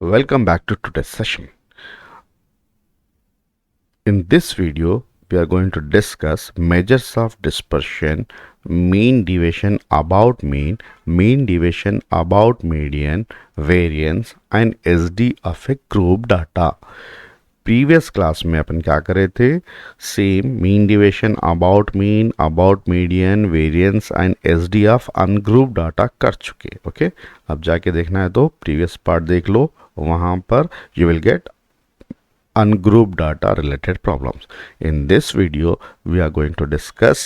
Welcome back to today's session. In this video, we are going to discuss measures of dispersion, mean deviation about mean deviation about median, variance and SD of a group data. Previous class में अपन क्या करे थे same mean deviation about mean about median variance and SD of ungroup data कर चुके okay अब जाके देखना है तो प्रीवियस पार्ट देख लो वहाँ पर you will gate ungrouped data related problems. In this video, we are going to discuss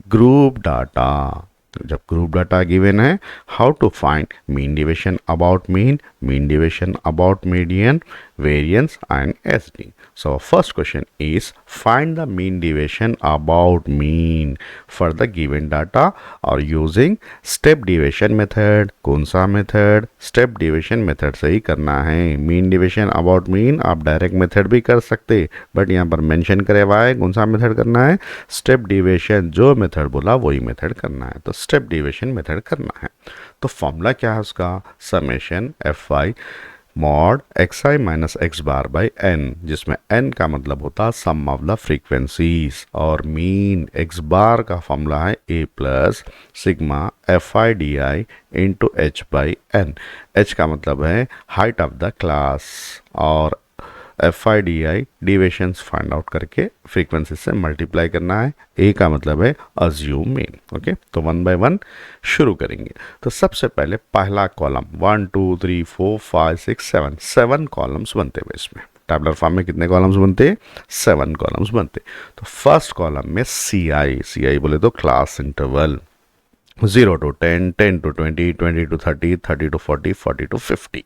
group data. जब ग्रुप डाटा गिवन है how to find mean deviation about mean deviation about median variance and SD so first question is find the mean deviation about mean for the given data और using step deviation method कौन सा method step deviation method से ही करना है mean deviation about mean आप direct method भी कर सकते बट यहाँ पर मेंशन करे हुआ है कौन सा मेथड करना है स्टेप डिविएशन जो मेथड बोला वही मेथड करना है तो स्टेप डिविएशन मेथड करना है तो फॉर्मूला क्या है उसका summation f y mod x i minus x bar by n जिसमें एन का मतलब होता है सम ऑफ द फ्रीक्वेंसीज और मीन एक्स बार का फॉर्मूला है a plus sigma f I D i into h by n h का मतलब है हाइट ऑफ द क्लास और f I D i deviations find out करके frequency से multiply करना है ए का मतलब है अज्यूम मीन ओके तो 1 बाय 1 शुरू करेंगे तो सबसे पहले पहला कॉलम 1 2 3 4 5 6 7 7 कॉलम्स बनते हैं इसमें टैबुलर फॉर्म में कितने कॉलम्स बनते 7 कॉलम्स बनते तो फर्स्ट कॉलम में सी आई बोले तो class interval 0 to 10, 10 to 20, 20 to 30, 30 to 40, 40 to 50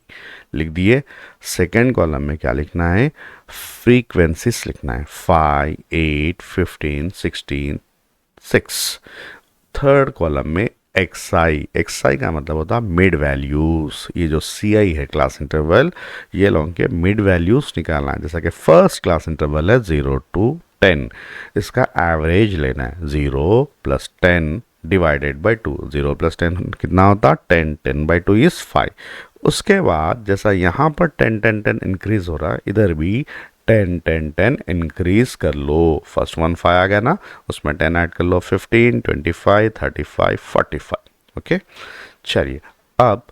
लिख दिए सेकेंड कॉलम में क्या लिखना है फ्रीक्वेंसीज लिखना है 5, 8, 15, 16, 6 थर्ड कॉलम में एक्सआई का मतलब होता है मिड वैल्यूज ये जो सी आई है क्लास इंटरवल ये लोगों के मिड वैल्यूज निकालना है जैसा कि फर्स्ट क्लास इंटरवल है 0 to 10 इसका एवरेज लेना है 0 plus 10 डिवाइडेड बाई 2 0 plus 10 कितना होता 10 10 by 2 इज 5 उसके बाद जैसा यहाँ पर 10 10 10 इंक्रीज हो रहा है इधर भी 10 10 10 इंक्रीज कर लो फर्स्ट वन 5 आ गया ना उसमें 10 ऐड कर लो 15 25 35 45 ओके चलिए अब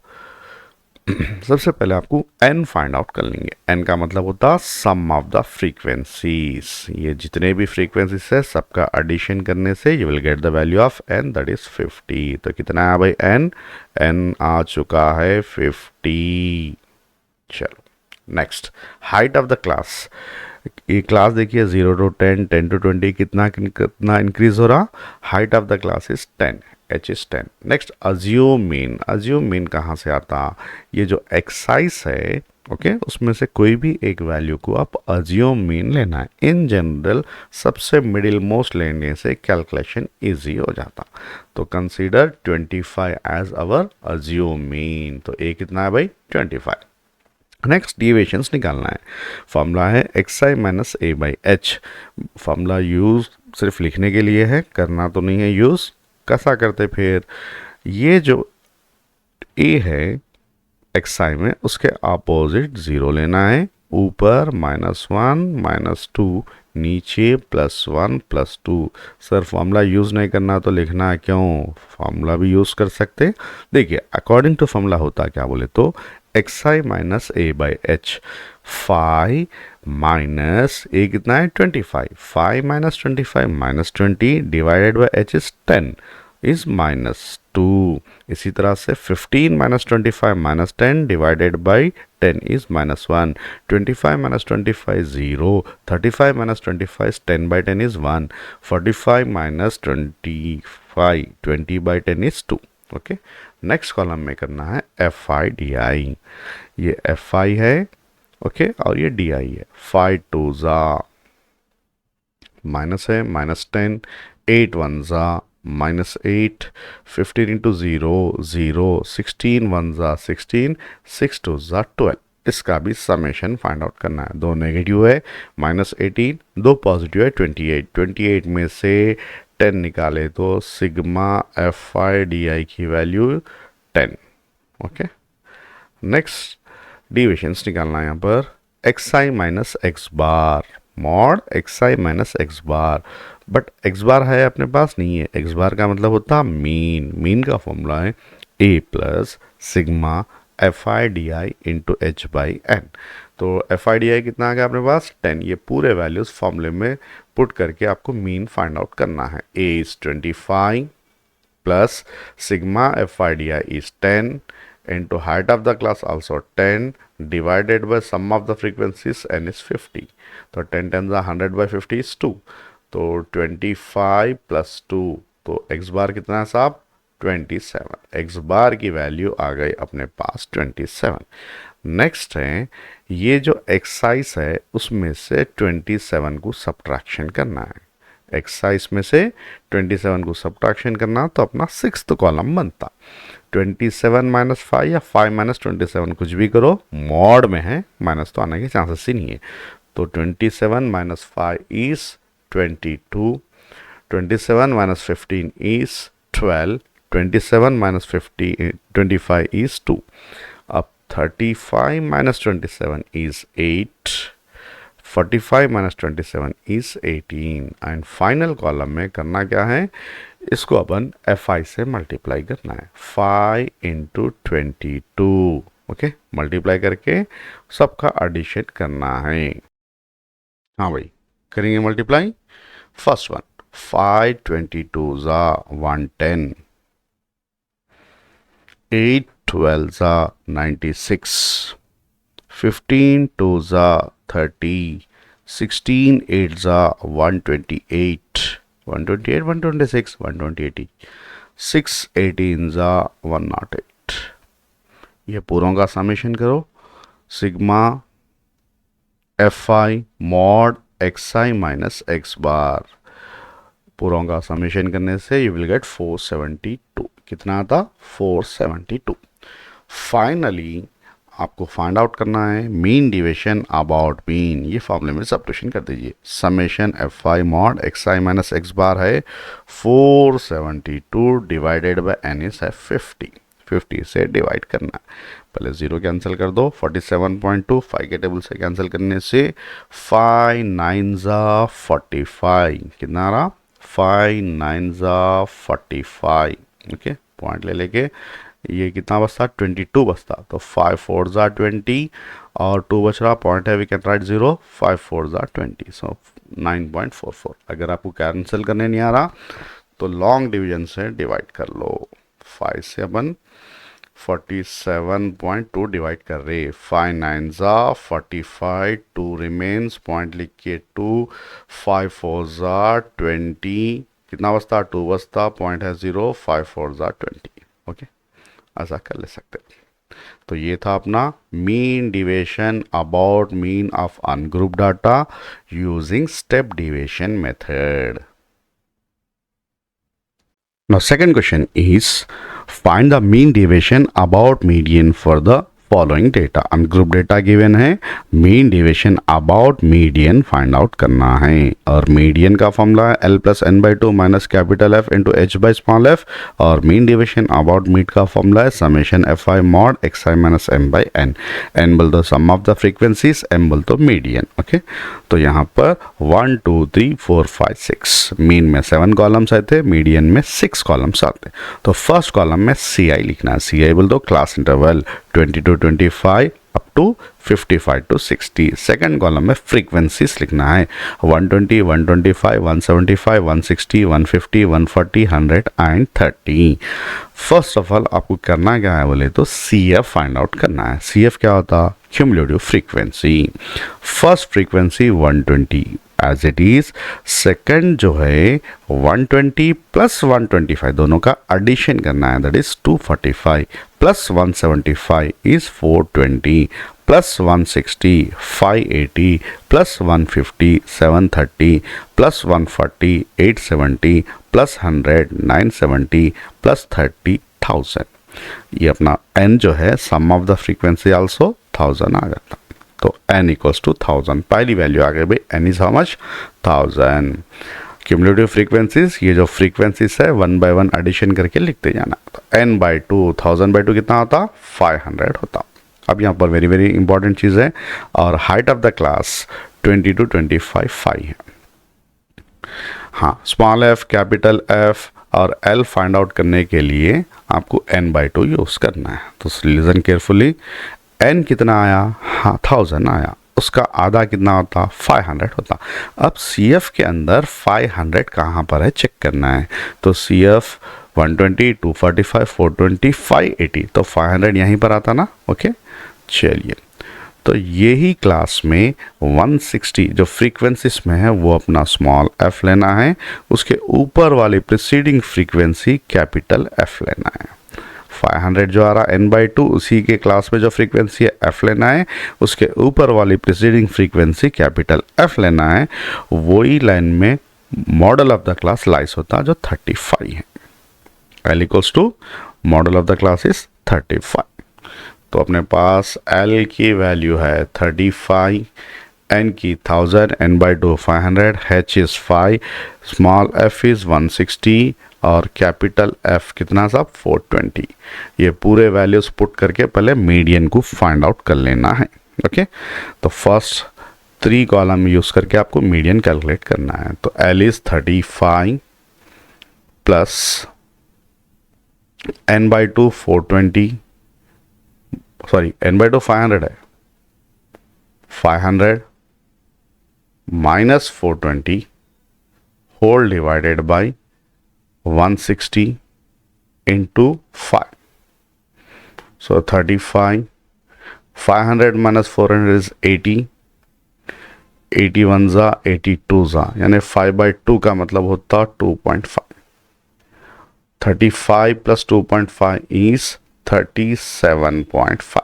सबसे पहले आपको n फाइंड आउट कर लेंगे n का मतलब होता है सम ऑफ द फ्रीक्वेंसीज ये जितने भी फ्रीक्वेंसीज है सबका एडिशन करने से you will get the value of n that is 50 तो कितना है भाई n आ चुका है 50 चलो next height of the class ये क्लास देखिए 0 to 10 10 to 20 कितना इंक्रीज हो रहा height of the class is 10 H is 10 next assume mean कहाँ से आता ये जो एक्साइज है ओके उसमें से कोई भी एक वैल्यू को आप अज्यूम मीन लेना है इन जनरल सबसे मिडिल मोस्ट लेने से कैलकुलेशन इजी हो जाता तो consider 25 as our assume mean तो ए कितना है भाई 25 नेक्स्ट डिविएशंस निकालना है फॉर्मूला है x i minus a by H formula use सिर्फ लिखने के लिए है करना तो नहीं है यूज़ कैसा करते फिर ये जो ए है एक्स आई में उसके अपोजिट 0 लेना है ऊपर -1 -2 नीचे +1 +2 सर फॉर्मूला यूज़ नहीं करना तो लिखना है क्यों फॉर्मूला भी यूज़ कर सकते देखिए अकॉर्डिंग टू फॉर्मूला होता क्या बोले तो x i minus a by h 5 minus a कितना है 25 5 minus 25 minus 20 divided by h is 10 is -2 इसी तरह से 15 minus 25 minus 10 divided by 10 is -1 25 minus 25 0 35 minus 25 10 by 10 is 1 45 minus 25 20 by 10 is 2 okay next column में करना है एफ आई डी आई ये F I है ओके और ये डी आई है 5 2 ज़ा माइनस है -10 8 1 ज़ा -8 15 इंटू 0 0 16 1 ज़ा 16 6 2 ज़ा 12 इसका भी समेशन फाइंड आउट करना है दो नेगेटिव है -18 दो पॉजिटिव है 28 में से 10 निकाले तो sigma f I D I की वैल्यू 10 ओके नेक्स्ट डिविशंस निकालना है यहाँ पर x i minus x bar, mod x i minus x bar, but x bar है अपने पास नहीं है। एक्स बार का मतलब होता है मीन, मीन का फॉर्मूला है a plus sigma f I D i into h by n. तो एफ आई डी आई कितना आ गया अपने पास 10। ये पूरे वैल्यूज फॉर्मूले में पुट करके आपको मीन फाइंड आउट करना है। A is 25 plus sigma f I D i is 10 into height of the class also 10 divided by sum of the frequencies n is 50. तो 10 10 100 by 50 is 2. तो 25 plus 2, तो x बार कितना है साहब 27। x बार की value आ गई अपने पास 27। नेक्स्ट है ये जो एक्सरसाइज है उसमें से 27 को सब्ट्रैक्शन करना है। एक्सरसाइज में से 27 को सब्ट्रैक्शन करना तो अपना सिक्स्थ कॉलम बनता 27 माइनस 5 या 5 माइनस 27, कुछ भी करो, मॉड में है माइनस तो आने के चांसेस ही नहीं है। तो 27 minus 5 is 22, 27 minus 15 is 12, 27 minus 25 is 2। अब 35 minus 27 is 8, 45 minus 27 is 18 and final column में करना क्या है, इसको अपन एफ आई से मल्टीप्लाई करना है 5 इंटू 22। ओके, मल्टीप्लाई करके सबका एडिशन करना है। हाँ भाई करेंगे मल्टीप्लाई। फर्स्ट वन 5 22 ज़ा 110, 8 12 ज़ा 96, 15 2 ज़ा 30, 16 8 ज़ा 128, 128 126 128, 6 18 ज़ा 108। ये पूरों का समेशन करो, sigma f i mod x i minus x bar, पूरों का समेशन करने से यू विल गेट 472। कितना आता 472। फाइनली आपको फाइंड आउट करना है मीन डिविजन अबाउट मीन। ये फॉर्मूले में सब्स्टिट्यूशन कर दीजिए। Summation f i mod x i minus x bar है 472 डिवाइडेड बाय एन इज है 50। 50 से डिवाइड करना है, पहले जीरो कैंसिल कर दो, 47.2 5 के टेबल से कैंसिल करने से 5 9 ज़ा 45, कितना आ रहा 5 9 ज़ा 45। ओके, पॉइंट ले लेके ये कितना बचता 22 बचता, तो 5 4 ज़ा 20 और 2 बच रहा, पॉइंट है वी कैन राइट 0, 5 4 ज़ा 20, सो 9.44। अगर आपको कैंसिल करने नहीं आ रहा तो लॉन्ग डिवीजन से डिवाइड कर लो। 5 से अपन 47.2 डिवाइड कर रहे, 5 9 ज़ा 45, 2 रिमेन्स, पॉइंट लिख के 2, 5 4 ज़ा 20, कितना बचता 2 बचता, पॉइंट है 0, 5 4 ज़ा 20। ओके, ऐसा कर ले सकते। तो ये था अपना mean division about mean of ungroup data using step division method. Now second question is find the mean deviation about median for the following data। Ungroup data given है, mean division about median find out करना है। और median का formula है L plus n by 2 minus capital F into h by small f. और mean division about med का formula है summation f i mod x i minus m by n. N बोल दो sum of the frequencies, m बोल दो median. Okay, तो यहाँ पर 1 2 3 4 5 6 मीन में 7 कॉलम्स आए थे, मीडियन में 6 कॉलम्स आते। तो फर्स्ट कॉलम में सी आई लिखना है। सी आई बोल दो class interval 20 to 25 up to 55 to 60। Second column में फ्रीक्वेंसीज लिखना है 120 125 175 160 150 140 100 एंड 30। फर्स्ट ऑफ ऑल आपको करना क्या है बोले तो सी एफ फाइंड आउट करना है। सी एफ क्या होता, cumulative frequency. First frequency 120 as it is, second जो है 120 प्लस 125 दोनों का एडिशन करना है, that is 245 plus 175 is 420 plus 160 580 plus 150 730 plus 140 870 plus 100 970 plus 30,000। ये अपना n जो है sum of the frequency also 1000 आ जाता। तो n इक्वल्स टू 1000, पहली वैल्यू आ गई भाई, n is how much 1000। Cumulative frequencies, ये जो फ्रीक्वेंसीज है 1 बाय 1 एडिशन करके लिखते जाना। तो n बाई 2 1000 बाई 2 कितना होता 500 होता। अब यहाँ पर वेरी वेरी इंपॉर्टेंट चीज़ है, और height of the class 20 to 25 फाई है। हाँ, स्मॉल एफ, कैपिटल एफ और एल फाइंड आउट करने के लिए आपको n/2 यूज़ करना है। तो लिसन केयरफुली, n कितना आया? हाँ 1000 आया, उसका आधा कितना होता? 500 होता। अब CF के अंदर 500 कहाँ पर है चेक करना है। तो CF 120, 245, 420, 580, तो 500 यहीं पर आता ना। ओके, चलिए, तो यही क्लास में 160 जो फ्रीक्वेंसीज में है वो अपना स्मॉल f लेना है, उसके ऊपर वाली प्रीसीडिंग फ्रीक्वेंसी कैपिटल F लेना है। 500 जो आ रहा n/2 उसी के क्लास में जो फ्रीक्वेंसी है f लेना है, उसके ऊपर वाली प्रीसीडिंग फ्रीक्वेंसी कैपिटल F लेना है। वही लाइन में modal of the class lies होता है जो 35 है। L equals to modal of the class is 35। तो अपने पास L की वैल्यू है 35, N की 1000, n/2 500, H is 5, small f is 160 और कैपिटल F कितना साहब 420। ये पूरे वैल्यूज पुट करके पहले मीडियन को फाइंड आउट कर लेना है। ओके, तो फर्स्ट 3 कॉलम यूज़ करके आपको मीडियन कैलकुलेट करना है। तो L is 35 plus n/2 420, sorry n/2 500 है, 500 minus 420 whole divided by 160 into 5। So 35, 500 minus 400 is 80, 81 ज़ा 82 ज़ा, यानी 5/2 का मतलब होता 2.5। 35 प्लस 2.5 इज 37.5।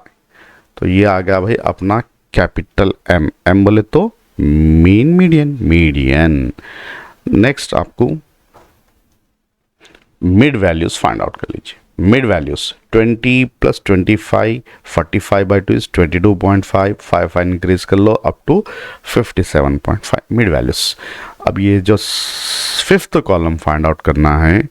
तो ये आ गया भाई अपना कैपिटल M। M बोले तो मीन मीडियन। नेक्स्ट आपको मिड वैल्यूज फाइंड आउट कर लीजिए। Mid values 20 plus 25, 45/2 is 22.5, 5 increase कर लो अप टू 57.5 मिड वैल्यूज। अब ये जो फिफ्थ कॉलम फाइंड आउट करना है,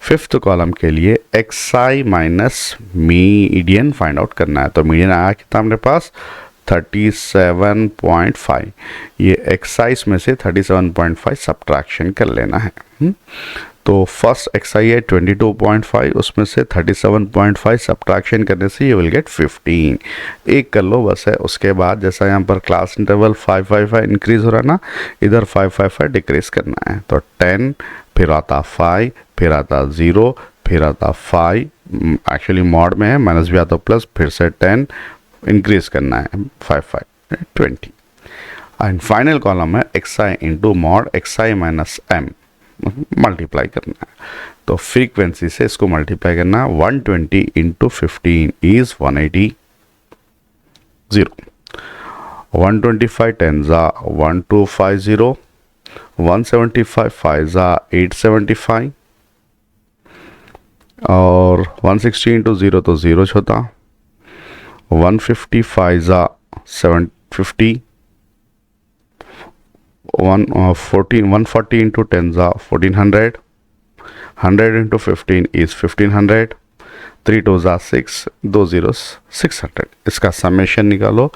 फिफ्थ कॉलम के लिए xi minus median find out करना है। तो मीडियन आया कितना अपने पास 37.5, ये एक्साइज में से 37.5 सब्ट्रैक्शन कर लेना है। तो फर्स्ट xi है 22.5, उसमें से 37.5 सब्ट्रैक्शन करने से ये विल गेट 15। एक कर लो बस है। उसके बाद जैसा यहाँ पर क्लास इंटरवल 555 इंक्रीज हो रहा है ना, इधर 555 डिक्रीज करना है। तो 10, फिर आता 5, फिर आता 0, फिर आता 5, एक्चुअली मॉड में है माइनस भी आता प्लस, फिर से 10 इंक्रीज करना है 5 20। एंड फाइनल कॉलम है xi into mod xi minus m, multiply करना है। तो फ्रीक्वेंसी से इसको मल्टीप्लाई करना है। 120 इंटू 15 इज 180, 0, 125 10 ज़ा 1250, 175 5 ज़ा 875 और 160 इंटू 0 तो 0 होता, 155 ज़ा 750, 140 इंटू 10 ज़ा 1400, 100 इंटू 15 इज 1500, 3 2 ज़ा 6, 2 0 600। इसका समेशन निकालो।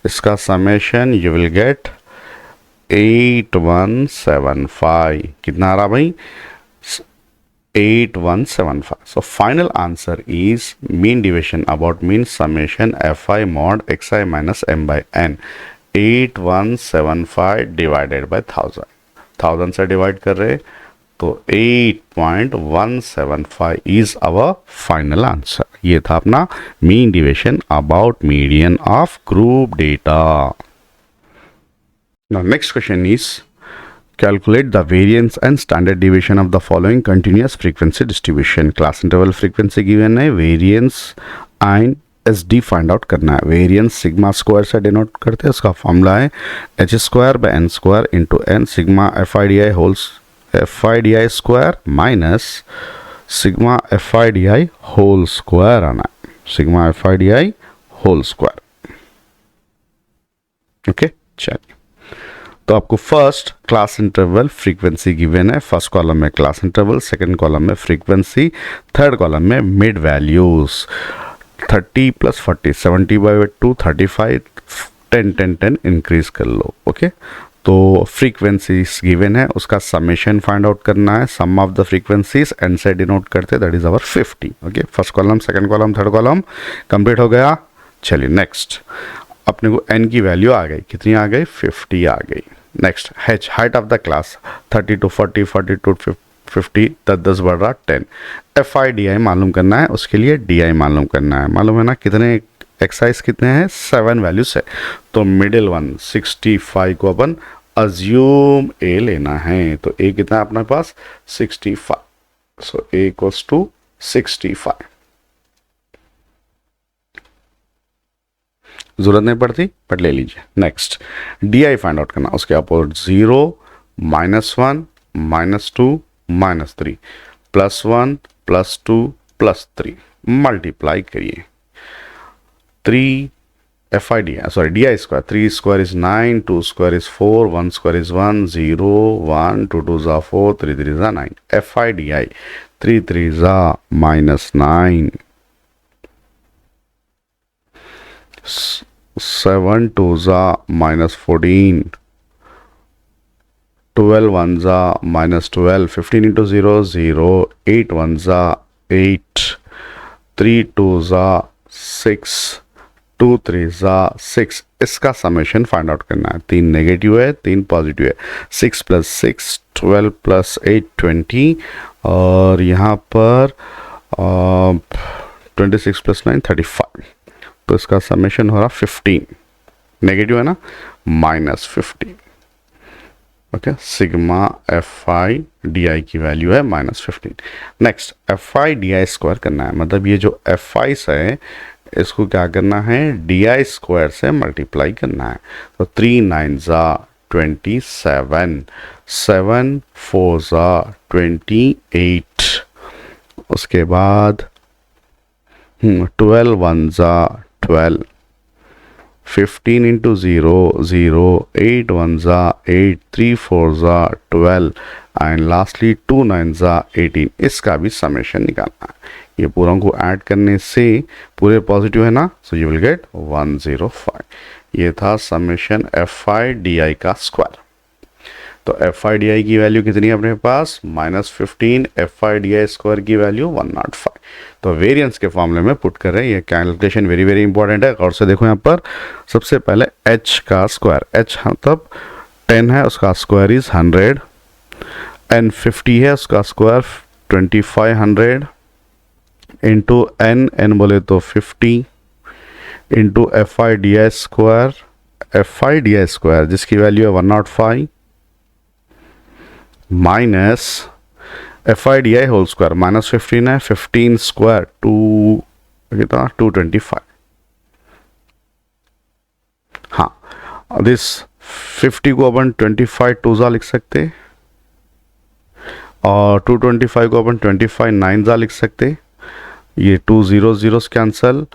इसका समेशन यू विल गेट 8175। कितना आ रहा भाई 8175। So final answer is mean division about mean summation fi mod xi minus m by n 8175 divided by 1000। 1000 से डिवाइड कर रहे तो 8.175 is our final answer। ये था अपना mean division about median of group data। Now next question is calculate the variance and standard deviation of the following continuous frequency distribution। Class interval frequency given है, variance and SD find out करना है। Variance sigma square से denote करते हैं, उसका formula है h²/n² into n sigma FIDI square minus sigma FIDI whole square आना है, sigma FIDI whole square. Okay, चलिए तो आपको first class interval frequency given है। फर्स्ट कॉलम में क्लास इंटरवल, सेकंड कॉलम में फ्रीक्वेंसी, थर्ड कॉलम में मिड वैल्यूज। 30 प्लस 40 70/2 35 10 10 10 इंक्रीज कर लो. ओके, तो फ्रीक्वेंसीज गिवन है, उसका समेशन फाइंड आउट करना है. Sum of the frequencies N से डिनोट करते, that is our 50. Okay, first column, second column, third column complete हो गया. चलिए नेक्स्ट, अपने को एन की वैल्यू आ गई. कितनी आ गई? 50 आ गई. Next, H height of the class 30 to 40 40 to 50 10 10 बढ़ रहा 10. एफ आई डी आई मालूम करना है, उसके लिए डी आई मालूम करना है. मालूम है ना कितने एक्साइज कितने हैं? 7 वैल्यूज है. तो मिडिल वन 65 को अपन अज्यूम ए लेना है. तो ए कितना है अपने पास? 65. सो ए इक्वल्स टू 65. जरूरत नहीं पड़ती बट ले लीजिए. Next, D I find out करना. उसके अपोजिट 0 -1 -2 -3 +1 +2 +3 मल्टीप्लाई करिए. 3 F I D sorry D I square. 3 square is 9, 2 square is 4, 1 square is 1, 0 1 2 2 ज़ा 4, 3 3 ज़ा 9. एफ आई डी आई 3 3 ज़ा -9, 7 2 ज़ा -14, 12 1 ज़ा -12, 15 into 0 0, 8 1 ज़ा 8, 3 2 ज़ा 6, 2 3 ज़ा 6. इसका समेशन फाइंड आउट करना है. 3 नेगेटिव है, 3 पॉजिटिव है. 6 + 6 12 + 8 20, और यहाँ पर 26 + 9 35. तो इसका समेशन हो रहा 15. नेगेटिव है ना, -15. Okay, sigma f I D I की वैल्यू है -15. Next, F I D I square करना है. मतलब ये जो एफ आई है इसको क्या करना है? डी आई स्क्वायर से मल्टीप्लाई करना है. तो 3 9 ज़ा 27, 7 4 ज़ा 28. उसके बाद 12 1 ज़ा 12, 15 into 0 0, 8 1 ज़ा 8, 3 4 ज़ा 12, एंड लास्टली 2 9 ज़ा 18. इसका भी समेशन निकालना है. ये पूरा को ऐड करने से पूरे पॉजिटिव है ना, सो यू विल गेट 105. ये था summation f I D I का स्क्वायर. तो एफ आई डी आई की वैल्यू कितनी है अपने पास? -15. F I D I square की वैल्यू 105. तो वेरिएंस के फॉर्मूले में पुट कर रहे हैं. ये कैलकुलेशन वेरी वेरी इंपॉर्टेंट है. और से देखो यहाँ पर सबसे पहले h का स्क्वायर. h मतलब 10 है, उसका स्क्वायर इज 100, एन 50 है, उसका स्क्वायर 2500 इंटू एन बोले तो 50 into F I D I square. F I D I square जिसकी वैल्यू है 105 minus F I D I whole square -15 है, 15 स्क्वायर 225. हाँ, दिस 50 को अपन 25 2 ज़ा लिख सकते, और 225 को अपन 25 9 ज़ा लिख सकते. ये 2 0 0 कैंसल,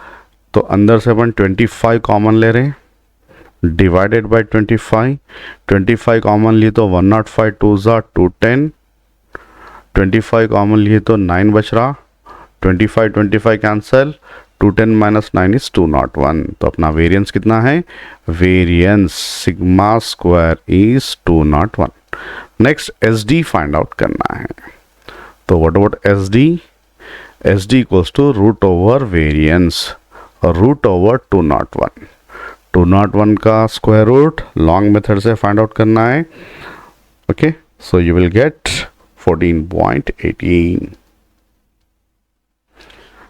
तो अंदर से अपन 25 कॉमन ले रहे हैं, डिवाइडेड बाय 25 कॉमन लिए तो 105 2 ज़ा 210, 25 कॉमन लिए तो 9 बच रहा, 25 कैंसल, 210 - 9 इज 201. तो अपना वेरिएंस कितना है? Variance sigma square is 201. Next, S D find out करना है. तो what about S D? S D equals to √over variance, और √ओवर 201. 201 का स्क्वायर रूट लॉन्ग मेथड से फाइंड आउट करना है. Okay, so you will get 14.18.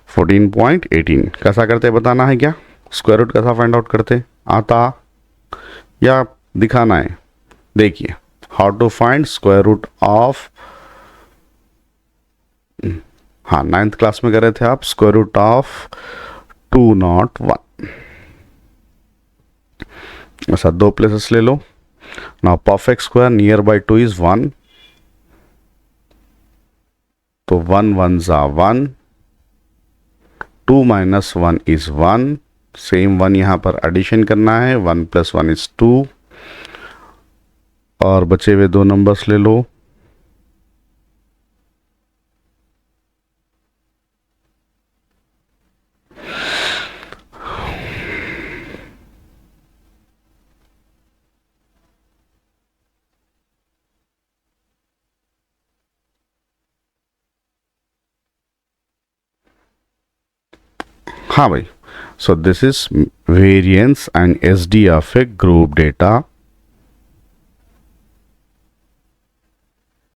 14.18 कैसा करते बताना है क्या? स्क्वायर रूट कैसा फाइंड आउट करते आता या दिखाना है? देखिए, how to find square root of, हाँ 9th क्लास में कर रहे थे आप, स्क्वायर रूट ऑफ 201. ऐसा 2 प्लेसेस ले लो. Now perfect square near by 2 is 1, तो 1 1 ज़ा 1, 2 - 1 इज 1. सेम 1 यहाँ पर एडिशन करना है, 1 + 1 इज 2, और बचे हुए 2 नंबर्स ले लो. हाँ भाई, so this is variance and SD of a group data